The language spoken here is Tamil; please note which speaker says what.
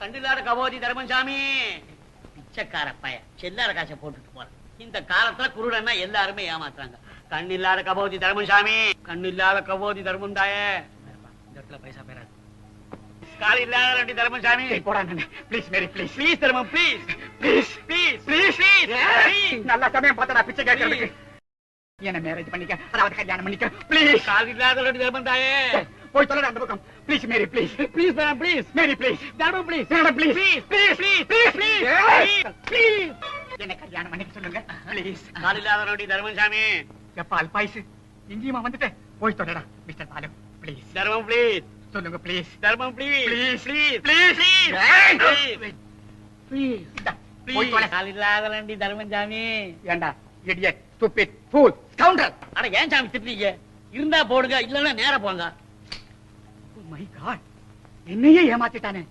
Speaker 1: கண்டில்லாத கபோதி தர்மசாமி. பிச்சைக்கார பைய செல்லார காசை போட்டுட்டு போறான். இந்த காலத்துல குருடன்னா எல்லாருமே ஏமாத்துறாங்க. கண்ணில்லாத கபோதி தர்மசாமி, கண்ணில்லாத கபோதி தர்மந்தாயே. இந்த இடத்துல பைசா பேராது. கால் இல்லாத ரெண்டு தர்மசாமி போறாங்க. ப்ளீஸ் மேரி ப்ளீஸ் ப்ளீஸ் தர்மம் please please please please please. நல்ல சமயம் பார்த்தா பிச்சை கேட்கறதுக்கு. என்ன மேரேஜ் பண்ணிக்க, அதாவது கல்யாணம் பண்ணிக்க ப்ளீஸ். கால் இல்லாத ரெண்டு தர்மந்தாயே போய் சொல்ல அந்த பக்கம். Please Mary please please madam please Mary please தர்மம் please madam please please please please please please என்ன கல்யாணம் பண்ணிக்க சொல்லுங்க ப்ளீஸ். கால் இல்லாத ரெண்டு தர்மசாமி. எப்பா அல்பாயுசு இங்கேயுமா வந்துட்டு போய் சொல்லடா மிஸ்டர் பாலு ப்ளீஸ். தர்மம் ப்ளீஸ் சொல்லுங்க ப்ளீஸ். தர்மம் please please please please please போய் சொல்ல. கால் இல்லாத ரெண்டு தர்மசாமி. ஏண்டா இடியட் ஸ்டூபிட் ஃபூல் ஸ்கவுண்டர். அட ஏன் சாமி திட்டுறீங்க? இருந்தா போடுங்க, இல்லன்னா நேரா போங்க. மை காட், என்னையே ஏமாத்திட்டானே.